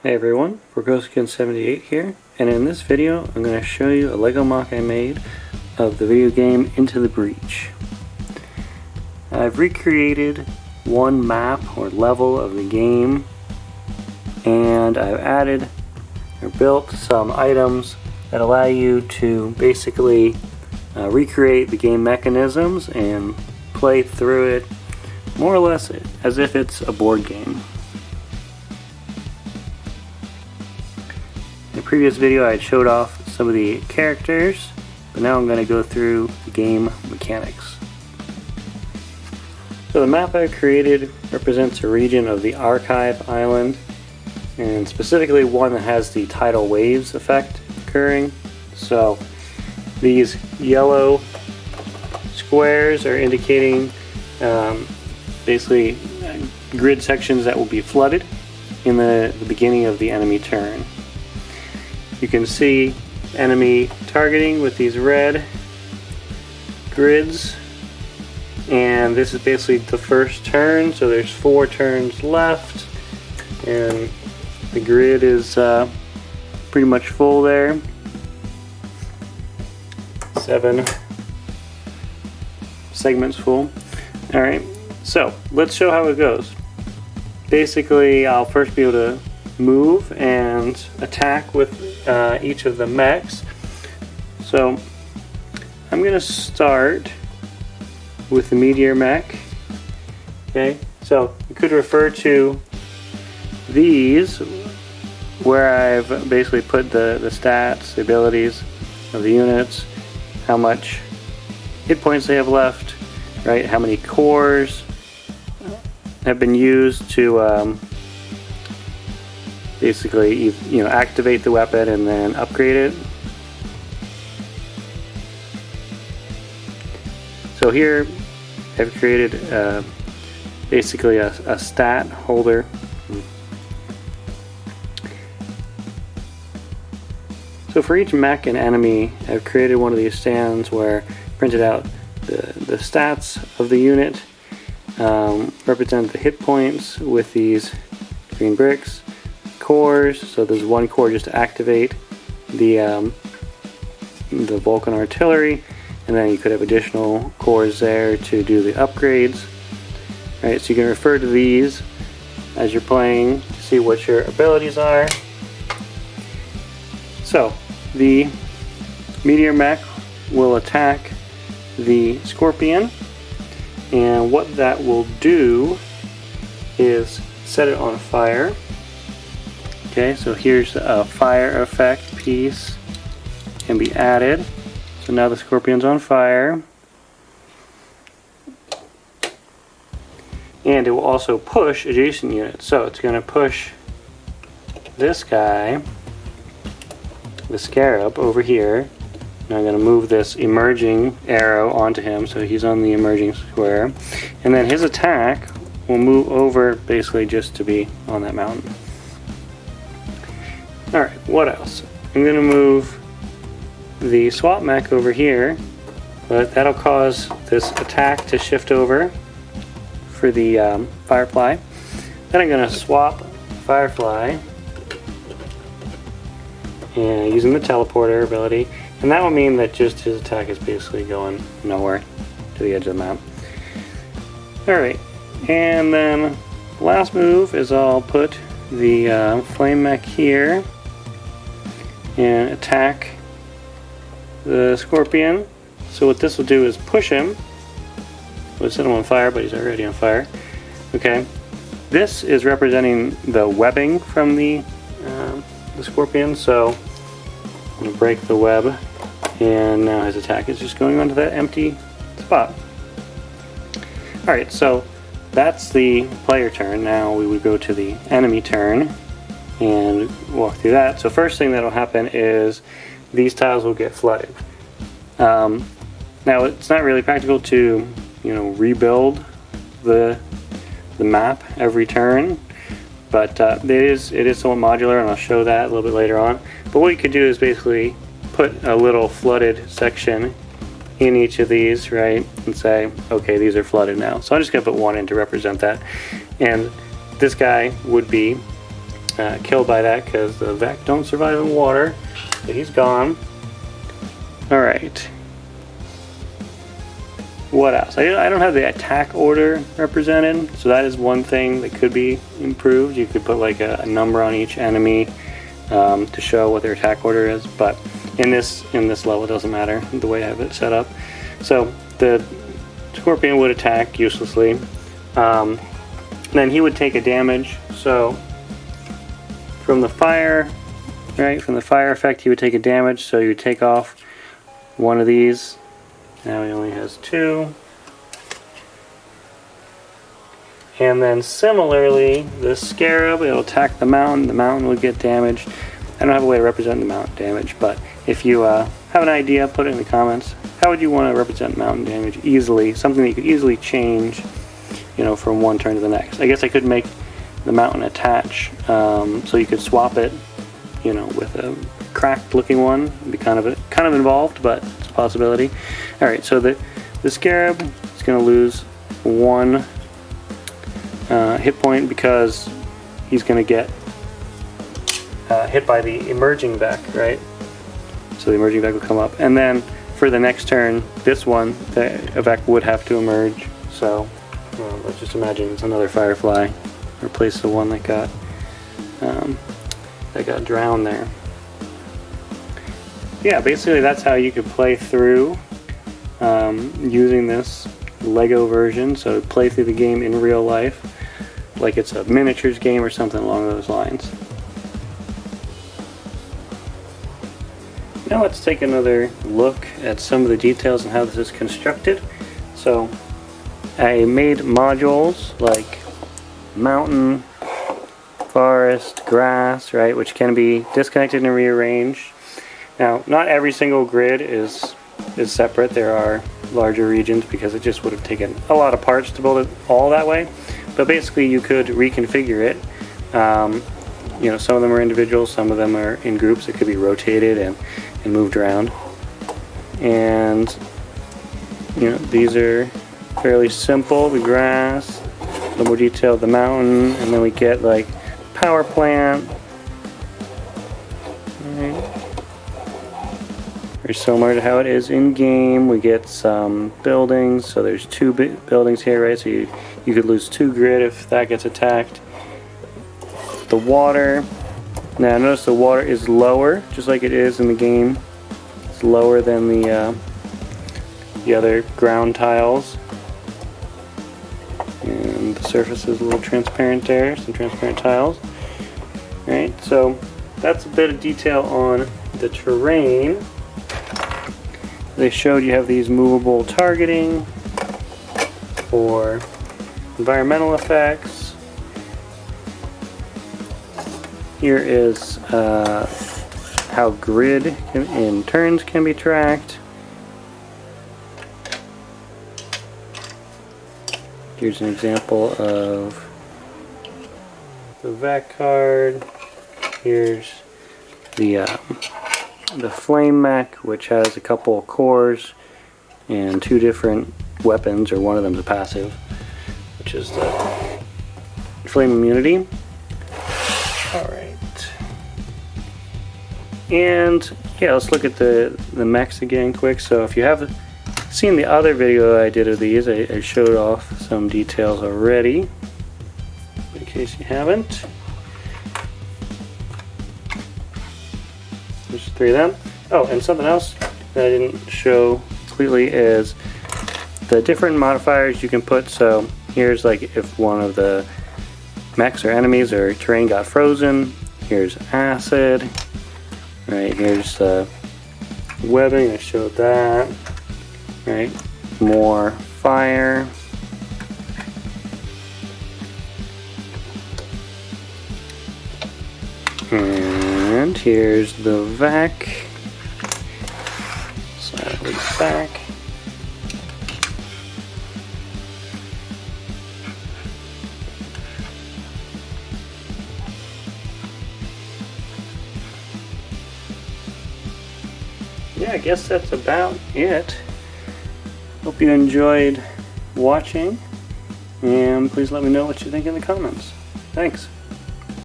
Hey everyone, Forgosukin78 here, and in this video I'm going to show you a Lego MOC I made of the video game Into the Breach. I've recreated one map or level of the game, and I've added or built some items that allow you to basically recreate the game mechanisms and play through it more or less as if it's a board game. In the previous video I had showed off some of the characters, but now I'm going to go through the game mechanics. So the map I created represents a region of the Archive Island, and specifically one that has the tidal waves effect occurring. So these yellow squares are indicating basically grid sections that will be flooded in the beginning of the enemy turn. You can see enemy targeting with these red grids, and this is basically the first turn, so there's 4 turns left, and the grid is pretty much full there. 7 segments full. Alright, so let's show how it goes. Basically, I'll first be able to move and attack with each of the mechs. So I'm going to start with the meteor mech. Okay, so you could refer to these where I've basically put the stats, the abilities of the units, how much hit points they have left, right? How many cores have been used to basically, activate the weapon and then upgrade it. So here I've created basically a stat holder. So for each mech and enemy, I've created one of these stands where I printed out the stats of the unit, represent the hit points with these green bricks, cores, so there's 1 core just to activate the Vulcan artillery, and then you could have additional cores there to do the upgrades. Right, so you can refer to these as you're playing to see what your abilities are. So the meteor mech will attack the scorpion, and what that will do is set it on fire. Okay, so here's a fire effect piece can be added. So now the scorpion's on fire. And it will also push adjacent units. So it's going to push this guy, the scarab, over here. Now I'm going to move this emerging arrow onto him, so he's on the emerging square. And then his attack will move over basically just to be on that mountain. Alright, what else? I'm going to move the swap mech over here, but that'll cause this attack to shift over for the Firefly. Then I'm going to swap Firefly and using the teleporter ability, and that will mean that just his attack is basically going nowhere to the edge of the map. Alright, and then the last move is I'll put the flame mech here and attack the scorpion. So what this will do is push him. We'll set him on fire, but he's already on fire. Okay, this is representing the webbing from the scorpion. So I'm going to break the web, and now his attack is just going onto that empty spot. Alright, so that's the player turn. Now we would go to the enemy turn and walk through that. So first thing that will happen is these tiles will get flooded. Now it's not really practical to rebuild the map every turn, but it is somewhat modular, and I'll show that a little bit later on. But what you could do is basically put a little flooded section in each of these, right, and say, okay, these are flooded now. So I'm just going to put 1 in to represent that, and this guy would be killed by that because the Vec don't survive in water. So he's gone. Alright. What else? I don't have the attack order represented, so that is one thing that could be improved. You could put like a number on each enemy to show what their attack order is, but in this level it doesn't matter the way I have it set up. So the Scorpion would attack uselessly. Then he would take a damage. So from the fire, right? From the fire effect, he would take a damage. So you would take off one of these. Now he only has 2. And then similarly, the Scarab, it'll attack the mountain. The mountain would get damaged. I don't have a way to represent the mountain damage, but if you have an idea, put it in the comments. How would you want to represent mountain damage easily? Something that you could easily change, you know, from one turn to the next. I guess I could make the mountain attach, so you could swap it, you know, with a cracked looking one. It'd be kind of involved, but it's a possibility. All right, so the Scarab is going to lose 1 hit point because he's going to get hit by the emerging Vec, right? So the emerging Vec will come up, and then for the next turn, this one, a Vec would have to emerge. So let's just imagine it's another Firefly. Replace the one that got drowned there. Yeah, basically that's how you could play through using this Lego version. So play through the game in real life, like it's a miniatures game or something along those lines. Now let's take another look at some of the details and how this is constructed. So I made modules like mountain, forest, grass, right, which can be disconnected and rearranged. Now, not every single grid is separate. There are larger regions because it just would have taken a lot of parts to build it all that way. But basically, you could reconfigure it. You know, some of them are individual, some of them are in groups. It could be rotated and moved around. And you know, these are fairly simple. The grass, a little more detailed, the mountain, and then we get like power plant. Very similar to how it is in game. We get some buildings, so there's 2 buildings here, right? So you could lose 2 grid if that gets attacked. The water. Now notice the water is lower, just like it is in the game. It's lower than the other ground tiles. And the surface is a little transparent there, some transparent tiles. Alright, so that's a bit of detail on the terrain. They showed you have these movable targeting for environmental effects. Here is how grid in turns can be tracked. Here's an example of the Vec card. Here's the flame mech, which has a couple of cores and 2 different weapons, or one of them is a passive, which is the flame immunity. Alright. And yeah, let's look at the mechs again quick. So if you have seen the other video I did of these, I showed off some details already, in case you haven't. There's 3 of them. Oh, and something else that I didn't show completely is the different modifiers you can put. So here's like if one of the mechs or enemies or terrain got frozen. Here's acid. Right, here's the webbing, I showed that. Right, more fire. And here's the vac. Slide it back. Yeah, I guess that's about it. Hope you enjoyed watching, and please let me know what you think in the comments. Thanks.